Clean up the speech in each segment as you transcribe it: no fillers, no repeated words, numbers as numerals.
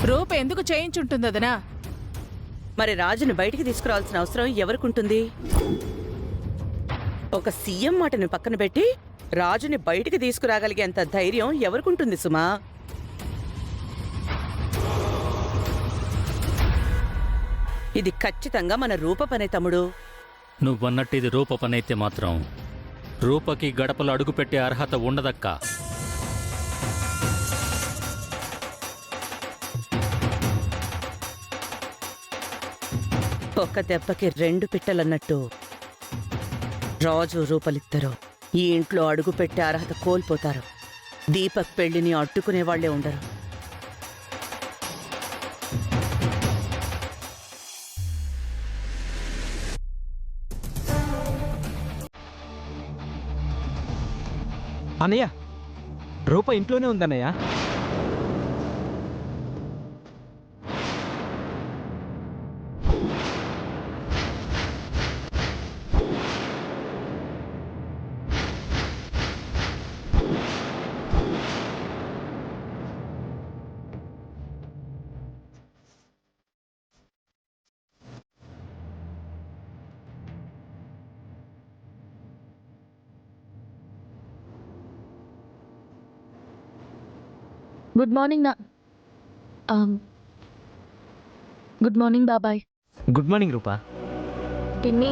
రూప ఎందుకు చేయించుంటుందదనా? మరి రాజుని బయటికి తీసుకురావాల్సిన అవసరం ఎవరికుంటుంది? ఒక సీఎం మాటని పక్కన పెట్టి రాజుని బయటికి తీసుకురాగలిగేంత ధైర్యం ఎవరికుంటుంది సుమా? ఇది ఖచ్చితంగా మన రూప పనే తమ్ముడు. నువ్వన్నట్టు ఇది రూప పనైతే మాత్రం రూపకి గడపలో అడుగుపెట్టే అర్హత ఉండదక్కా. ఒక్క దెబ్బకి రెండు పిట్టలన్నట్టు రాజు రూపలిద్దరూ ఈ ఇంట్లో అడుగు పెట్టే అర్హత కోల్పోతారు. దీపక్ పెళ్లిని అడ్డుకునే వాళ్లే ఉండరు. అన్నయ్య, రూప ఇంట్లోనే ఉందన్నయ్య. గుడ్ మార్నింగ్ గుడ్ మార్నింగ్ బాబాయ్. గుడ్ మార్నింగ్ రూపా. పిన్ని,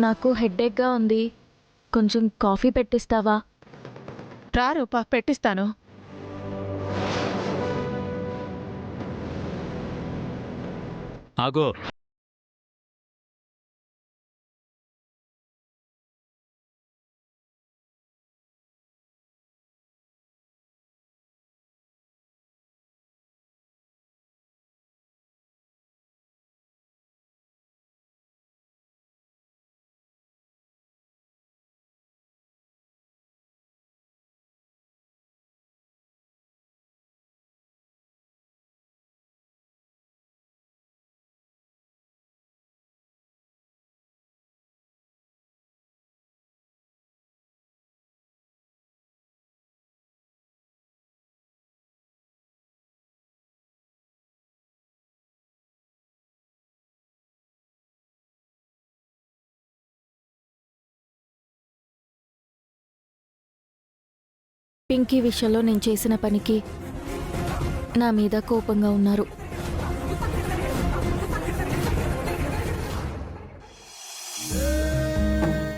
నాకు హెడ్ఏక్గా ఉంది, కొంచెం కాఫీ పెట్టిస్తావా? రా రూప, పెట్టిస్తాను. ఆగో. పింకీ విషయంలో నేను చేసిన పనికి నా మీద కోపంగా ఉన్నారు.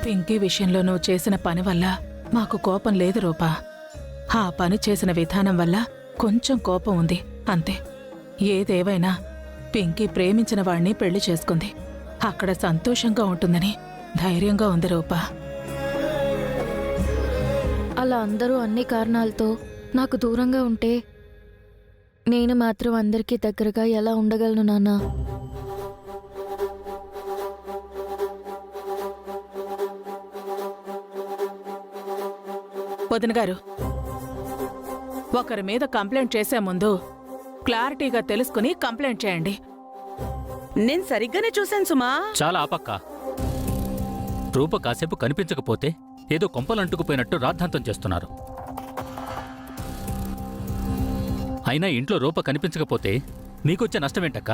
పింకీ విషయంలో నువ్వు చేసిన పని వల్ల మాకు కోపం లేదు రూపా. ఆ పని చేసిన విధానం వల్ల కొంచెం కోపం ఉంది, అంతే. ఏదేవైనా పింకీ ప్రేమించిన వాణ్ణి పెళ్లి చేసుకుంది. అక్కడ సంతోషంగా ఉంటుందని ధైర్యంగా ఉంది రూపా. అలా అందరూ అన్ని కారణాలతో నాకు దూరంగా ఉంటే నేను మాత్రం అందరికీ దగ్గరగా ఎలా ఉండగలను నాన్నా? వదిన గారు, ఒకరి మీద కంప్లైంట్ చేసే ముందు క్లారిటీగా తెలుసుకుని కంప్లైంట్ చేయండి. నేను సరిగ్గానే చూశాను సుమా. చాలా ఆపక్క. రూప కాసేపు కనిపించకపోతే ఏదో కొంపలంటుకుపోయినట్టు రాద్ధాంతం చేస్తున్నారు. అయినా ఇంట్లో రూప కనిపించకపోతే మీకొచ్చే నష్టమేంటక్క?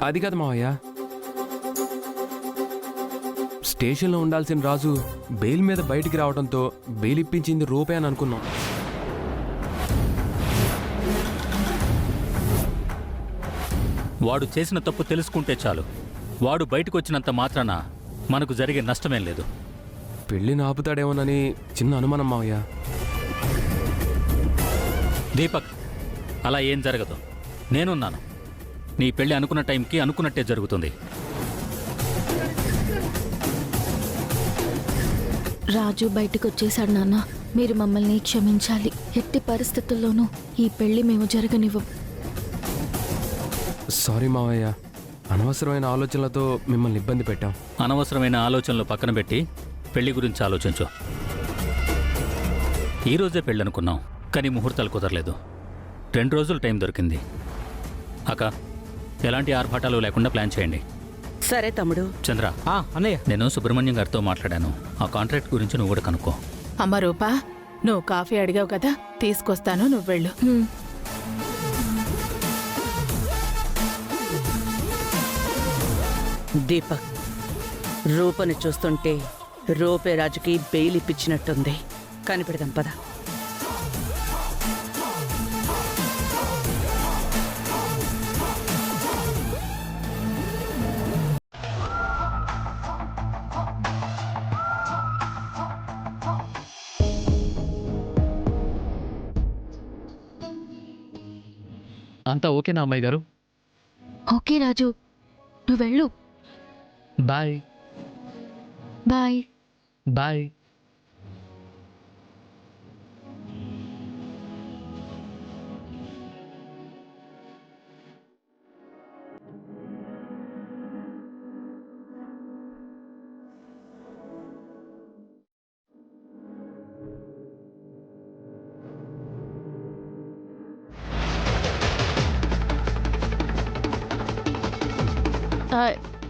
అది కాదు మావయ్య, స్టేషన్లో ఉండాల్సిన రాజు బెయిల్ మీద బయటికి రావడంతో బెయిల్ ఇప్పించింది రూపే అని అనుకున్నాం. వాడు చేసిన తప్పు తెలుసుకుంటే చాలు. వాడు బయటకొచ్చినంత మాత్రాన మనకు జరిగే నష్టమేం లేదు. పెళ్లిని ఆపుతాడేమోనని చిన్న అనుమానం మావయ్య. దీపక్, అలా ఏం జరగదు. నేనున్నాను. నీ పెళ్లి అనుకున్న టైంకి అనుకున్నట్టే జరుగుతుంది. రాజు బయటకు వచ్చేశాడు నాన్న. మీరు మమ్మల్ని క్షమించాలి. ఎట్టి పరిస్థితుల్లోనూ ఈ పెళ్లి మేము జరగనివ్వం. సారీ మావయ్య, అనవసరమైన ఆలోచనలతో మిమ్మల్ని ఇబ్బంది పెట్టాం. అనవసరమైన ఆలోచనలు పక్కన పెట్టి పెళ్లి గురించి ఆలోచించు. ఈరోజే పెళ్ళి అనుకున్నాం, కానీ ముహూర్తాలు కుదరలేదు. 2 రోజులు టైం దొరికింది. అక్క, ఎలాంటి ఆర్భాటాలు లేకుండా ప్లాన్ చేయండి. సరే తమ్ముడు. చంద్ర, అన్నయ్య, నేను సుబ్రహ్మణ్యం గారితో మాట్లాడాను. ఆ కాంట్రాక్ట్ గురించి నువ్వు కూడా కనుక్కో. అమ్మ రూపా, నువ్వు కాఫీ అడిగావు కదా, తీసుకొస్తాను, నువ్వు వెళ్ళు. దీపక్, రూపని చూస్తుంటే రూపే రాజుకి బెయిల్ ఇప్పించినట్టుంది. కనిపెడదాం పద. అంతా ఓకేనా అమ్మాయి గారు? ఓకే రాజు, నువ్వు వెళ్ళు. Bye bye. బాయ్.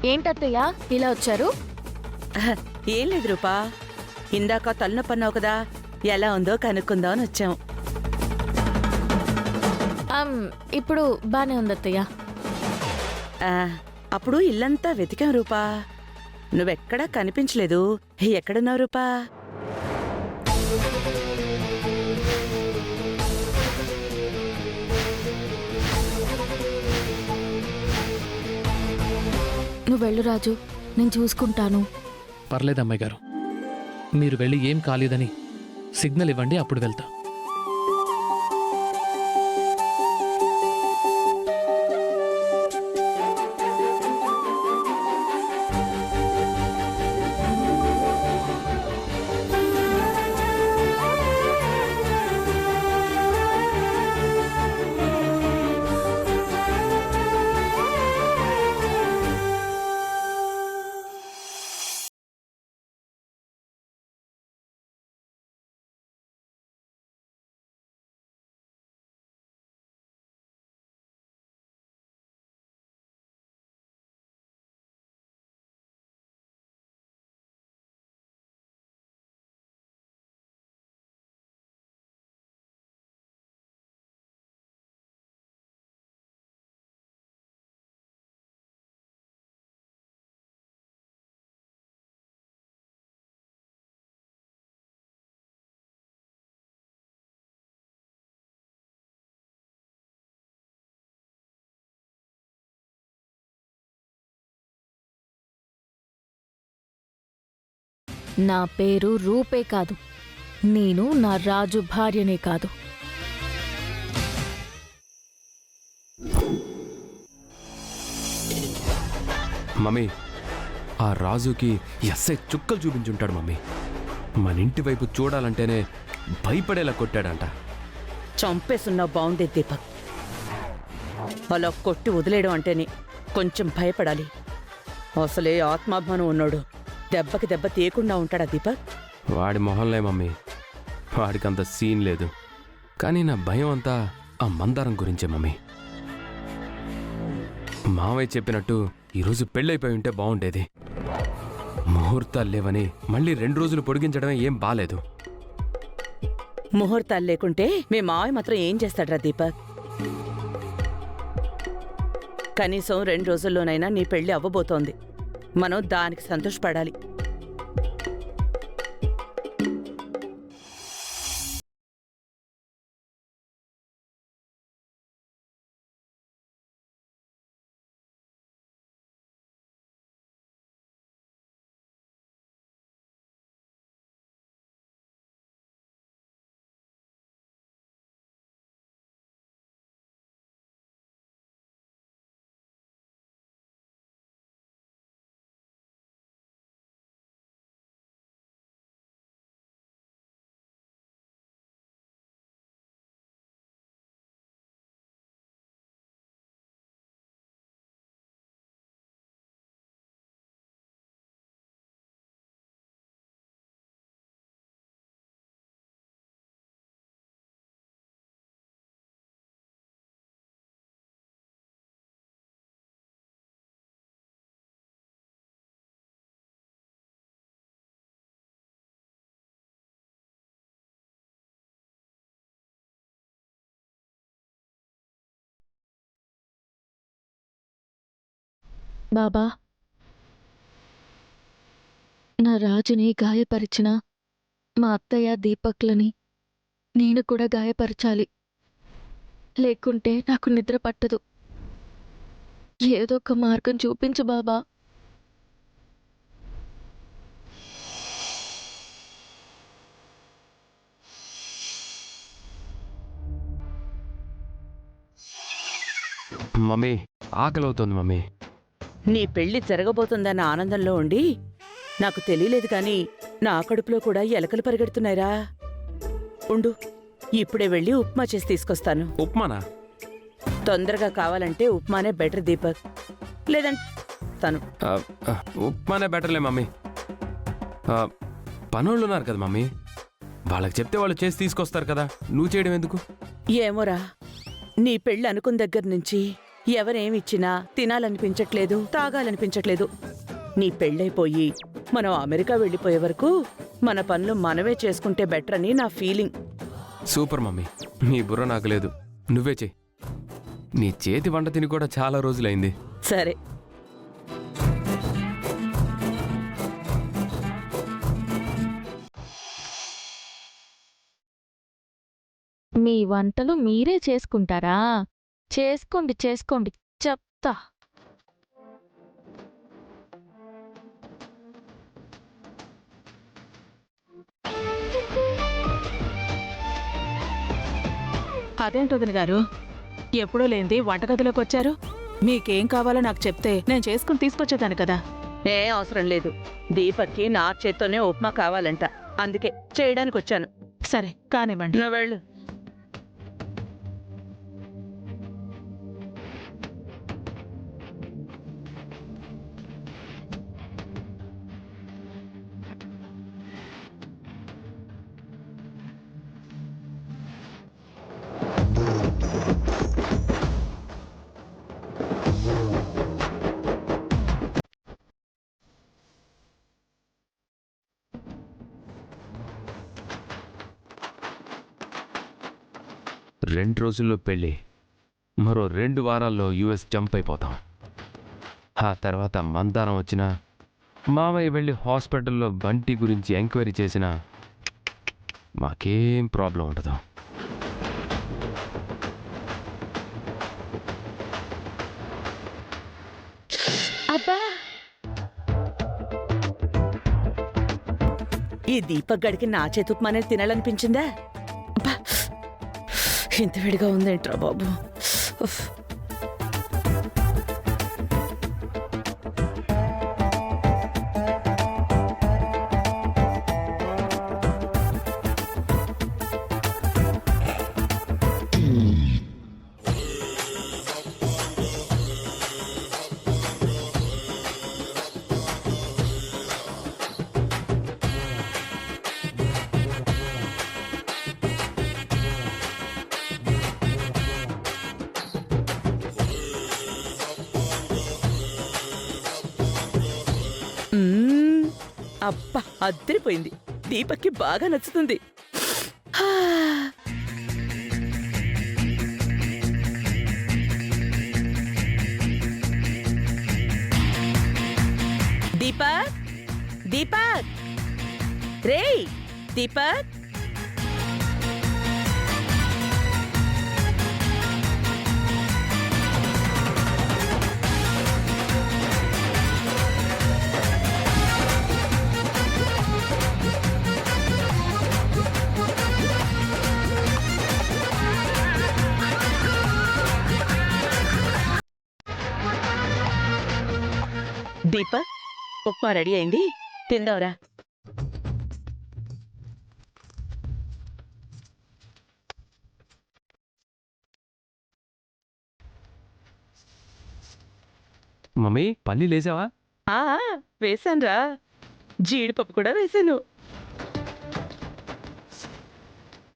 ఏంటత్తయ్యా ఇలా వచ్చారు? ఏం లేదు రూపా, ఇందాక తలనొప్పన్నావు కదా, ఎలా ఉందో కనుక్కుందాం అని వచ్చాం. ఇప్పుడు బానే ఉంది అత్తయ్య. ఆ, అప్పుడు ఇల్లంతా వెతికాం రూపా, నువ్వెక్కడా కనిపించలేదు. ఎక్కడున్నావు రూపా? నువ్వు వెళ్ళు రాజు, నేను చూసుకుంటాను. పర్లేదు అమ్మాయి గారు, మీరు వెళ్ళి ఏం కాలేదని సిగ్నల్ ఇవ్వండి, అప్పుడు వెళ్తా. నా పేరు రూపే కాదు, నేను నా రాజు భార్యనే కాదు. మమ్మీ, ఆ రాజుకి ఎస్ఐ చుక్కలు చూపించుంటాడు మమ్మీ. మన ఇంటి వైపు చూడాలంటేనే భయపడేలా కొట్టాడంట. చంపేసున్నా బాగుండేది దీపక్. అలా కొట్టి వదిలేయడం అంటేనే కొంచెం భయపడాలి. అసలే ఆత్మాభిమానం ఉన్నాడు, దెబ్బకి దెబ్బ తీయకుండా ఉంటాడా దీపక్? వాడి మొహంలే మమ్మీ, వాడికంత సీన్ లేదు. కానీ నా భయం అంతా ఆ మందారం గురించే మమ్మీ. మావయ్య చెప్పినట్టు ఈరోజు పెళ్ళైపోయి ఉంటే బాగుండేది. ముహూర్తాలు లేవని మళ్ళీ 2 రోజులు పొడిగించడమే ఏం బాలేదు. ముహూర్తాలు లేకుంటే మీ మావయ్య మాత్రం ఏం చేస్తాడ్రా దీపక్? కనీసం 2 రోజుల్లోనైనా నీ పెళ్లి అవ్వబోతోంది. మనం దానికి సంతోషపడాలి. బాబా, నా రాజుని గాయపరిచిన మా అత్తయ్య దీపక్లని నేను కూడా గాయపరచాలి. లేకుంటే నాకు నిద్ర పట్టదు. ఏదో ఒక మార్గం చూపించు బాబా. మమ్మీ ఆకలి అవుతుంది మమ్మీ. నీ పెళ్లి జరగబోతుందన్న ఆనందంలో ఉండి నాకు తెలియలేదు కాని నా కడుపులో కూడా ఎలకలు పరిగెడుతున్నాయిరా. ఉండు, ఇప్పుడే వెళ్ళి ఉప్మా చేసి తీసుకొస్తాను. ఉప్మానా? తొందరగా కావాలంటే ఉప్మానే బెటర్ దీపక్. లేదంటే తను ఆ, ఆ, ఉప్మానే బెటర్లే మమ్మీ. పనోళ్ళు ఉన్నారు కదా మమ్మీ, వాళ్ళకి చెప్తే వాళ్ళు చేసి తీసుకొస్తారు కదా, నువ్వు చేయడం ఎందుకు? ఏమోరా, నీ పెళ్ళి అనుకున్న దగ్గర నుంచి ఎవరేమిచ్చినా తినాలనిపించట్లేదు, తాగాలనిపించట్లేదు. నీ పెళ్ళైపోయి మనం అమెరికా వెళ్ళిపోయే వరకు మన పనులు మనమే చేసుకుంటే బెటర్ అని నా ఫీలింగ్. సూపర్ మమ్మీ, నీ బుర్ర నాకు లేదు, నువ్వే చెయ్యి. నీ చేతి వంట తిని కూడా చాలా రోజులైంది. సరే. మీ వంటలు మీరే చేసుకుంటారా? చేసుకోండి చేసుకోండి, చెప్తా. అదేంటి వదిన గారు, ఎప్పుడూ లేంది వంటగదిలోకి వచ్చారు? మీకేం కావాలో నాకు చెప్తే నేను చేసుకుని తీసుకొచ్చేదాన్ని కదా. ఏం అవసరం లేదు, దీపక్కి నా చేత్తోనే ఉప్మా కావాలంట, అందుకే చేయడానికి వచ్చాను. సరే కానివ్వండి. నువ్వు వెళ్ళు. రెండు రోజుల్లో పెళ్ళి, మరో 2 వారాల్లో యుఎస్ జంప్ అయిపోతాం. ఆ తర్వాత మందారం వచ్చినా, మామయ్య వెళ్ళి హాస్పిటల్లో బంటి గురించి ఎంక్వైరీ చేసినా మాకేం ప్రాబ్లం ఉండదు. అబ్బా, ఈ దీపక్ గడికి నా చేతి ఉప్మానే తినాలనిపించిందా? అబ్బా, ఇంత వేడిగా ఉందేంట్రా బాబు. ఉఫ్. అబ్బా, అద్దరిపోయింది. దీపక్కి బాగా నచ్చుతుంది. హా. దీపక్, దీపక్, రేయ్ దీపక్. దీపక్, ఉప్మా రెడీ అయింది, తిందావురా. మమ్మీ పల్లి లేచావా? వేశాన్రా, జీడిపప్పు కూడా వేశాను.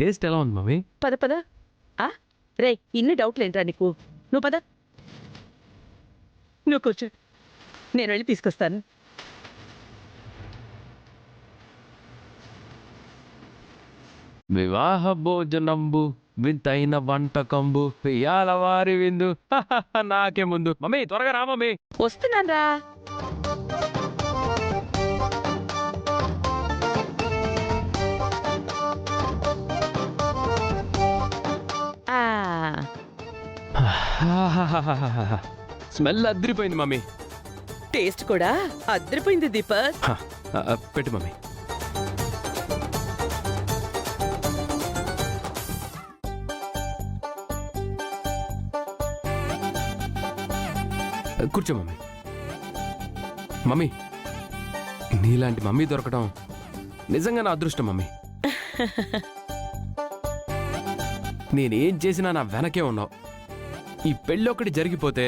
టేస్ట్ ఎలా ఉంది మమ్మీ? పద పద. రే, ఇన్ని డౌట్లేంట్రా నీకు? నువ్వు పద, నువ్వు కూర్చో, నేను వెళ్ళి తీసుకొస్తాను. వివాహ భోజనంబు వింతైన వంటకంబు ఇయాల వారి విందు నాకే ముందు. మమ్మీ త్వరగా రా మమ్మీ. వస్తున్నాన్రా. స్మెల్ అద్దరిపోయింది మమ్మీ. టేస్ట్ కూడా అద్దరిపోయింది దీపక్. పెట్టు మమ్మీ. కూర్చో మమ్మీ. మమ్మీ, నీలాంటి మమ్మీ దొరకడం నిజంగా నా అదృష్టం మమ్మీ. నేనేం చేసినా నా వెనకే ఉన్నావు. ఈ పెళ్ళి ఒకటి జరిగిపోతే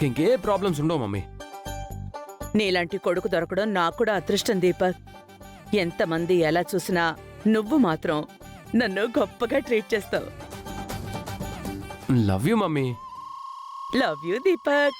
ఇంకే ప్రాబ్లమ్స్ ఉండవు మమ్మీ. నీలాంటి కొడుకు దొరకడం నాకు కూడా అదృష్టం దీపక్. ఎంతమంది ఎలా చూసినా నువ్వు మాత్రం నన్ను గొప్పగా ట్రీట్ చేస్తావు. Love you mummy. Love you Deepak.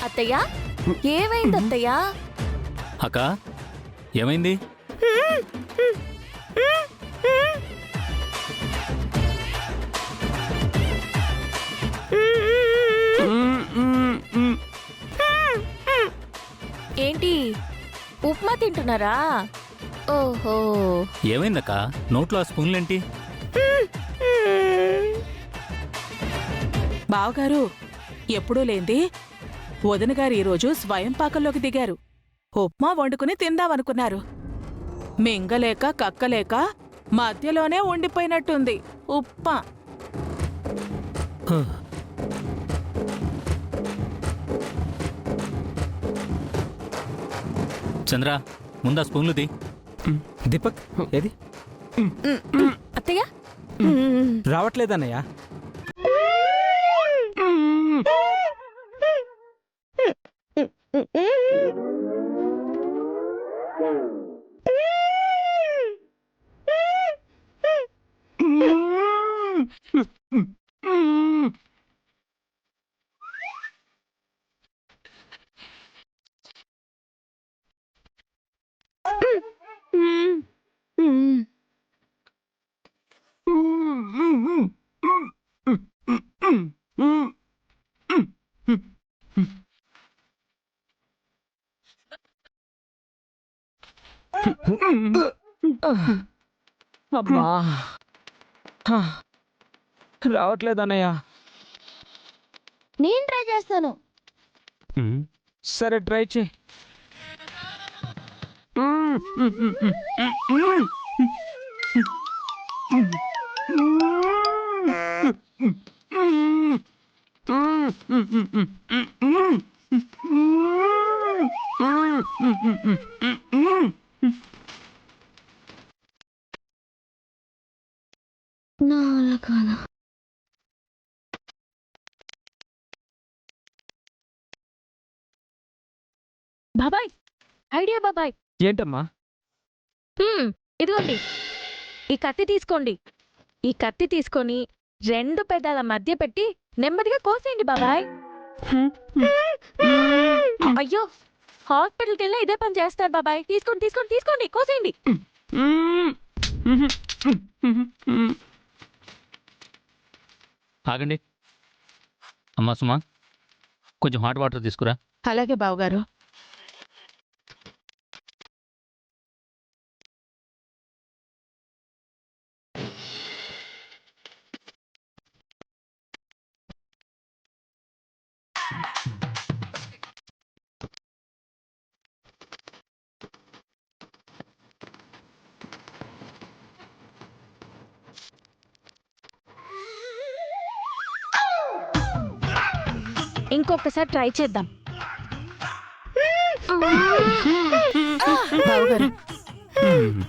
అత్తయ్య, ఏమైంది అత్తయ్య? అక్క, ఏమైంది? ఏంటి, ఉప్మా తింటున్నారా? ఓహో, ఏమైందక్క? నోట్లో ఆ స్పూన్లేంటి? బావగారు, ఎప్పుడూ లేంది వదిన గారు ఈరోజు స్వయం పాకంలోకి దిగారు. ఉప్మా వండుకుని తిందామనుకున్నారు. మింగలేక కక్కలేక మధ్యలోనే ఉండిపోయినట్టుంది ఉప్మా. చంద్ర, ముందా స్పూన్లు తీ. దీపక్ ఏది అత్తయ్య రావట్లేదన్నయ్య. అమ్మా, రావట్లేదన్నయ్య. నేను ట్రై చేస్తాను. సరే, ట్రై చేయి. బాబాయ్, ఐడియా బాబాయ్. ఏంటమ్మా? ఇదిగోండి, ఈ కత్తి తీసుకోండి. ఈ కత్తి తీసుకొని 2 పెదాల మధ్య పెట్టి నెమ్మదిగా కోసేయండి బాబాయ్. అయ్యో, హాస్పిటల్కి వెళ్ళి ఇదే పని చేస్తారు బాబాయ్. తీసుకోండి తీసుకోండి తీసుకోండి, కోసేయండి. ఆగండి. అమ్మా సుమా, కొంచెం హాట్ వాటర్ తీసుకురా. అలాగే బావగారు. ఇంకొకసారి ట్రై చేద్దాం. బావగారు మ్మ్.